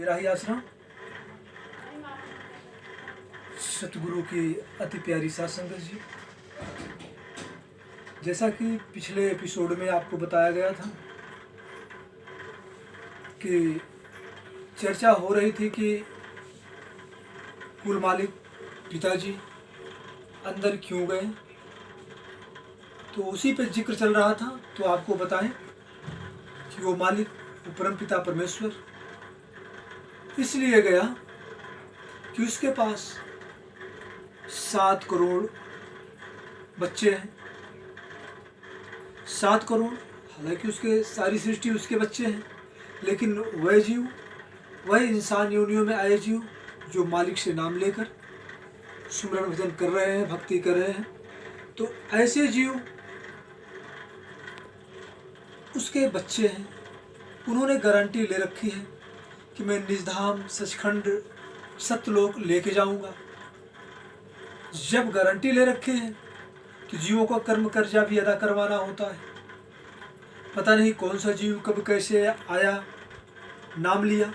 तेरा ही आश्रम सतगुरु की अति प्यारी साथ संगत जी। जैसा कि पिछले एपिसोड में आपको बताया गया था कि चर्चा हो रही थी कि कुल मालिक पिताजी अंदर क्यों गए, तो उसी पे जिक्र चल रहा था। तो आपको बताएं कि वो मालिक, वो परम पिता परमेश्वर इसलिए गया कि उसके पास 7 करोड़ बच्चे हैं। 7 करोड़, हालांकि उसके सारी सृष्टि उसके बच्चे हैं, लेकिन वह जीव, वह इंसान योनियों में आए जीव जो मालिक से नाम लेकर सुमरन भजन कर रहे हैं, भक्ति कर रहे हैं, तो ऐसे जीव उसके बच्चे हैं। उन्होंने गारंटी ले रखी है कि मैं निजधाम सचखंड सत्यलोक लेके जाऊंगा। जब गारंटी ले रखे हैं तो जीवों का कर्म कर्जा भी अदा करवाना होता है। पता नहीं कौन सा जीव कब कैसे आया, नाम लिया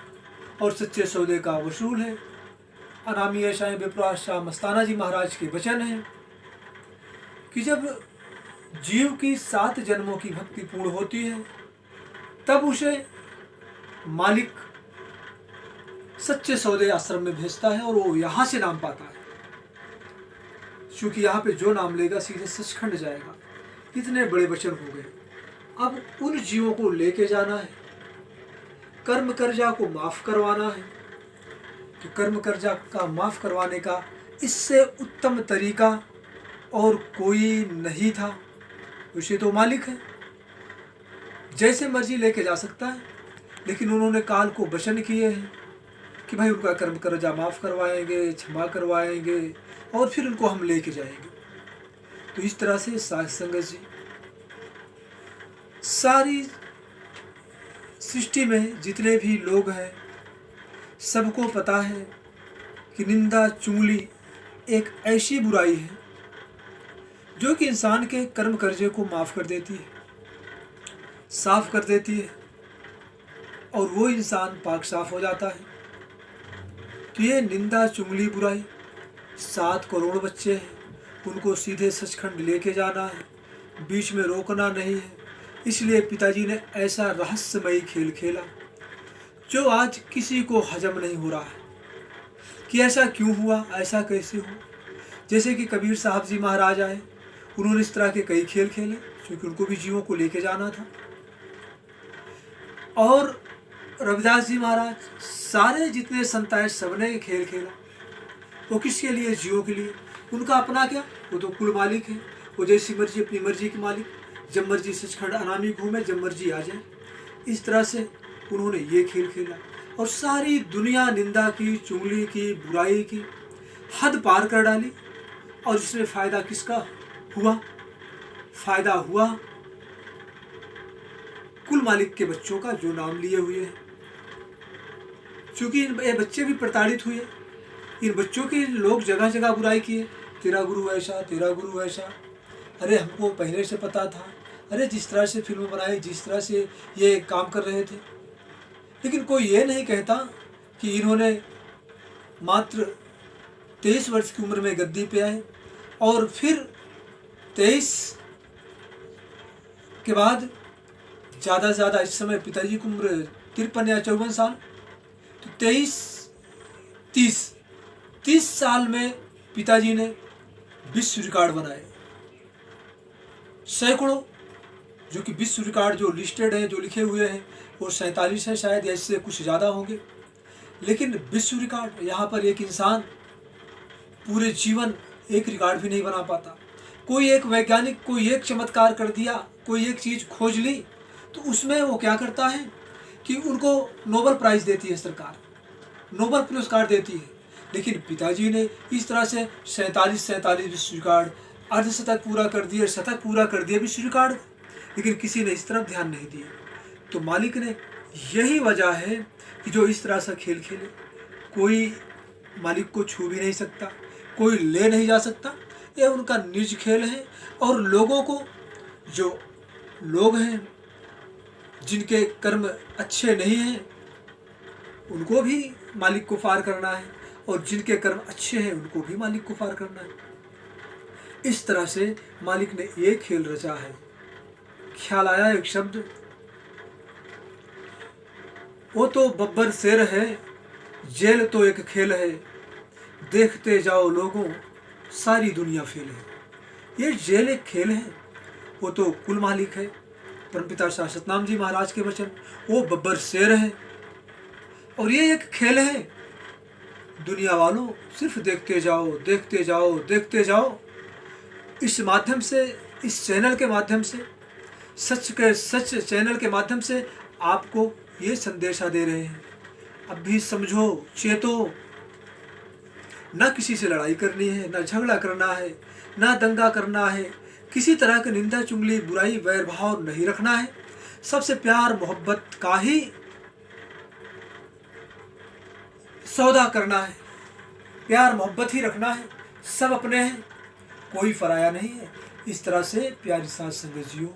और सच्चे सौदे का वसूल है। अनामी ऐशाएं विप्राश शाह मस्ताना जी महाराज के वचन हैं कि जब जीव की 7 जन्मों की भक्ति पूर्ण होती है तब उसे मालिक सच्चे सौदे आश्रम में भेजता है और वो यहाँ से नाम पाता है, क्योंकि यहाँ पे जो नाम लेगा सीधे सचखंड जाएगा। इतने बड़े वचन हो गए। अब उन जीवों को लेके जाना है, कर्म कर्जा को माफ करवाना है। तो कर्म कर्जा का माफ करवाने का इससे उत्तम तरीका और कोई नहीं था। उसे तो मालिक है, जैसे मर्जी लेके जा सकता है, लेकिन उन्होंने काल को वचन किए हैं कि भाई उनका कर्म कर्जा माफ करवाएंगे, क्षमा करवाएंगे और फिर उनको हम लेके जाएंगे। तो इस तरह से साथ संगत जी, सारी सृष्टि में जितने भी लोग हैं सबको पता है कि निंदा चुगली एक ऐसी बुराई है जो कि इंसान के कर्म कर्जे को माफ कर देती है, साफ कर देती है और वो इंसान पाक साफ हो जाता है। तो ये निंदा चुगली बुराई, 7 करोड़ बच्चे हैं, उनको सीधे सचखंड लेके जाना है, बीच में रोकना नहीं है। इसलिए पिताजी ने ऐसा रहस्यमयी खेल खेला जो आज किसी को हजम नहीं हो रहा है कि ऐसा क्यों हुआ, ऐसा कैसे हुआ। जैसे कि कबीर साहब जी महाराज आए, उन्होंने इस तरह के कई खेल खेले क्योंकि उनको भी जीवों को लेके जाना था। और रविदास जी महाराज, सारे जितने संत आए सबने ये खेल खेला। वो किसके लिए? जीवों के लिए। उनका अपना क्या, वो तो कुल मालिक है। वो जैसी मर्जी अपनी मर्जी के मालिक, जब मर्जी सचखंड अनामी घूमे, जब मर्जी आ जाए। इस तरह से उन्होंने ये खेल खेला और सारी दुनिया निंदा की, चुगली की, बुराई की हद पार कर डाली। और इसमें फायदा किसका हुआ? फायदा हुआ कुल मालिक के बच्चों का जो नाम लिए हुए हैं। क्योंकि ये बच्चे भी प्रताड़ित हुए, इन बच्चों के लोग जगह जगह बुराई किए, तेरा गुरु ऐसा, तेरा गुरु ऐसा। अरे हमको पहले से पता था, अरे जिस तरह से फिल्म बनाई, जिस तरह से ये काम कर रहे थे। लेकिन कोई ये नहीं कहता कि इन्होंने मात्र 23 वर्ष की उम्र में गद्दी पे आए और फिर 23 के बाद ज़्यादा से ज़्यादा इस समय पिताजी की उम्र 53 या 54 साल, तो 30 साल में पिताजी ने विश्व रिकॉर्ड बनाए। सैकड़ों, जो कि विश्व रिकॉर्ड जो लिस्टेड हैं, जो लिखे हुए हैं, वो 47 है शायद, या इससे कुछ ज़्यादा होंगे। लेकिन विश्व रिकॉर्ड, यहाँ पर एक इंसान पूरे जीवन एक रिकॉर्ड भी नहीं बना पाता। कोई एक वैज्ञानिक कोई एक चमत्कार कर दिया, कोई एक चीज़ खोज ली, तो उसमें वो क्या करता है कि उनको नोबेल प्राइज़ देती है सरकार, नोबेल पुरस्कार देती है। लेकिन पिताजी ने इस तरह से 47 विश्व रिकॉर्ड, अर्धशतक पूरा कर दिए, शतक पूरा कर दिया विश्व रिकॉर्ड, लेकिन किसी ने इस तरफ ध्यान नहीं दिया। तो मालिक ने, यही वजह है कि जो इस तरह से खेल खेले, कोई मालिक को छू भी नहीं सकता, कोई ले नहीं जा सकता। ये उनका निज खेल है। और लोगों को, जो लोग हैं जिनके कर्म अच्छे नहीं हैं, उनको भी मालिक को पार करना है, और जिनके कर्म अच्छे हैं उनको भी मालिक को पार करना है। इस तरह से मालिक ने ये खेल रचा है। ख्याल आया एक शब्द, वो तो बब्बर शेर है, जेल तो एक खेल है, देखते जाओ लोगों सारी दुनिया फेल है। ये जेल एक खेल है, वो तो कुल मालिक है। परमपिता शाह सतनाम जी महाराज के वचन, वो बब्बर शेर है और ये एक खेल है। दुनिया वालों सिर्फ देखते जाओ, देखते जाओ, देखते जाओ। इस माध्यम से, इस चैनल के माध्यम से, सच चैनल के माध्यम से आपको ये संदेशा दे रहे हैं। अब भी समझो, चेतो। ना किसी से लड़ाई करनी है, ना झगड़ा करना है, ना दंगा करना है, किसी तरह की निंदा, चुगली, बुराई, वैर भाव नहीं रखना है। सबसे प्यार मोहब्बत का ही सौदा करना है, प्यार मोहब्बत ही रखना है। सब अपने हैं, कोई पराया नहीं है। इस तरह से प्यारी साथ संगत जियो,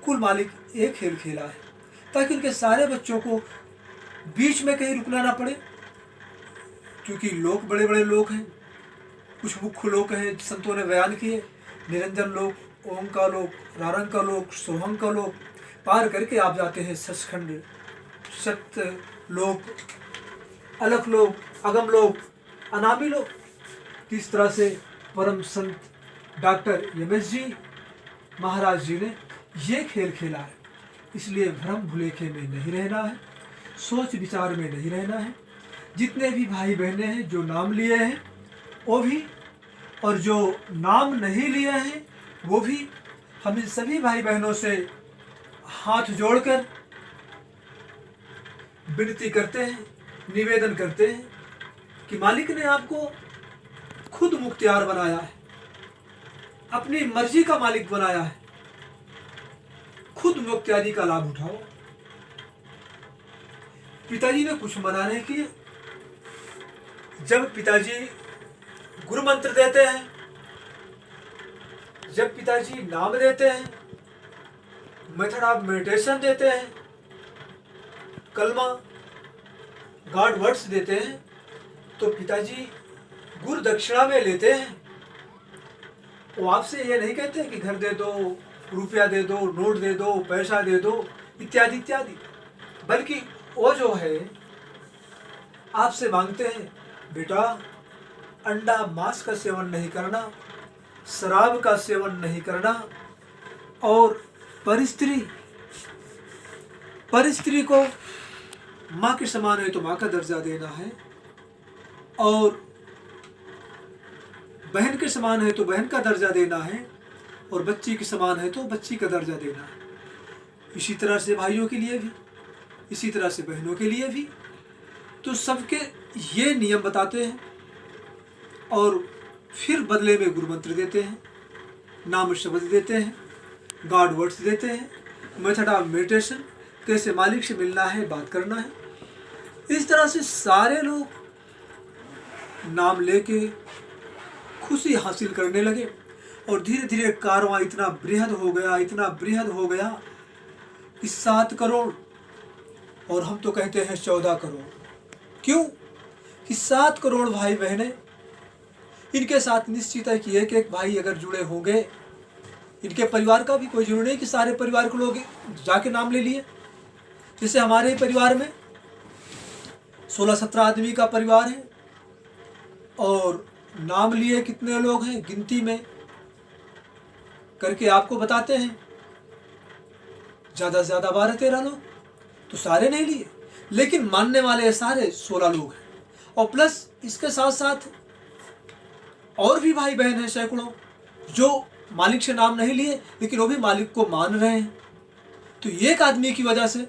कुल मालिक एक खेल खेला है ताकि उनके सारे बच्चों को बीच में कहीं रुकना ना पड़े, क्योंकि लोग बड़े बड़े लोग हैं। कुछ मुख्य लोग हैं, संतों ने बयान किए, निरंजन लोग, ओम का लोग, रारंग का लोग, सोहम का लोग, पार करके आप जाते हैं सचखंड, सत्य लोग, अलख लोग, अगम लोग, अनामी लोग। किस तरह से परम संत डॉक्टर यमेश जी महाराज जी ने ये खेल खेला है। इसलिए भ्रम भुलेखे में नहीं रहना है, सोच विचार में नहीं रहना है। जितने भी भाई बहनें हैं जो नाम लिए हैं वो भी, और जो नाम नहीं लिए हैं वो भी, हम इन सभी भाई बहनों से हाथ जोड़कर विनती करते हैं, निवेदन करते हैं कि मालिक ने आपको खुद मुख्तियार बनाया है, अपनी मर्जी का मालिक बनाया है। खुद मुख्तियारी का लाभ उठाओ। पिताजी ने कुछ मना नहीं किए। जब पिताजी गुरु मंत्र देते हैं, जब पिताजी नाम देते हैं, मेथड ऑफ मेडिटेशन देते हैं, कलमा, गॉड वर्ड्स देते हैं, तो पिताजी गुरु दक्षिणा में लेते हैं। वो आपसे ये नहीं कहते कि घर दे दो, रुपया दे दो, नोट दे दो, पैसा दे दो, इत्यादि इत्यादि, बल्कि वो जो है आपसे मांगते हैं, बेटा अंडा मांस का सेवन नहीं करना, शराब का सेवन नहीं करना, और परिस्त्री को माँ के समान है तो माँ का दर्जा देना है, और बहन के समान है तो बहन का दर्जा देना है, और बच्ची के समान है तो बच्ची का दर्जा देना है। इसी तरह से भाइयों के लिए भी, इसी तरह से बहनों के लिए भी। तो सबके ये नियम बताते हैं और फिर बदले में गुरु मंत्र देते हैं, नाम शब्द देते हैं, गॉड वर्ड्स देते हैं, मेथड ऑफ मेडिटेशन, कैसे मालिक से मिलना है, बात करना है। इस तरह से सारे लोग नाम लेके खुशी हासिल करने लगे, और धीरे धीरे कारवां इतना बृहद हो गया, इतना बृहद हो गया कि 7 करोड़, और हम तो कहते हैं 14 करोड़। क्यों कि 7 करोड़ भाई बहनें इनके साथ निश्चित है कि एक भाई अगर जुड़े होंगे, इनके परिवार का भी कोई जरूरी नहीं कि सारे परिवार के लोग जाके नाम ले लिए। जैसे हमारे ही परिवार में 16-17 आदमी का परिवार है, और नाम लिए कितने लोग हैं गिनती में करके आपको बताते हैं, ज़्यादा से ज़्यादा 12-13 लोग, तो सारे नहीं लिए, लेकिन मानने वाले सारे 16 लोग हैं। और प्लस इसके साथ साथ और भी भाई बहन हैं सैकड़ों, जो मालिक से नाम नहीं लिए लेकिन वो भी मालिक को मान रहे हैं। तो एक आदमी की वजह से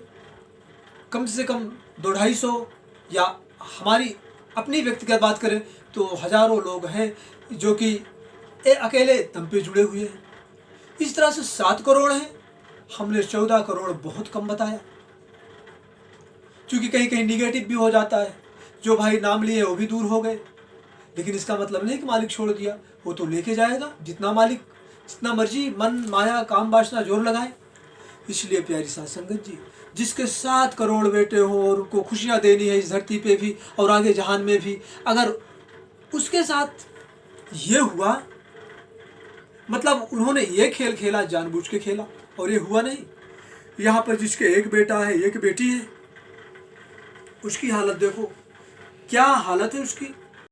कम 200-250, या हमारी अपनी व्यक्तिगत बात करें तो हजारों लोग हैं जो कि अकेले दम पे जुड़े हुए हैं। इस तरह से 7 करोड़ हैं, हमने 14 करोड़ बहुत कम बताया, क्योंकि कहीं कहीं निगेटिव भी हो जाता है। जो भाई नाम लिए वो भी दूर हो गए, लेकिन इसका मतलब नहीं कि मालिक छोड़ दिया, वो तो लेके जाएगा जितना मालिक, जितना मर्जी मन माया काम वासना जोर लगाए। इसलिए प्यारी साथ संगत जी, जिसके 7 करोड़ बेटे हों और उनको खुशियाँ देनी है इस धरती पे भी और आगे जहान में भी, अगर उसके साथ ये हुआ, मतलब उन्होंने ये खेल खेला, जानबूझ के खेला और ये हुआ नहीं। यहाँ पर जिसके एक बेटा है, एक बेटी है, उसकी हालत देखो, क्या हालत है उसकी।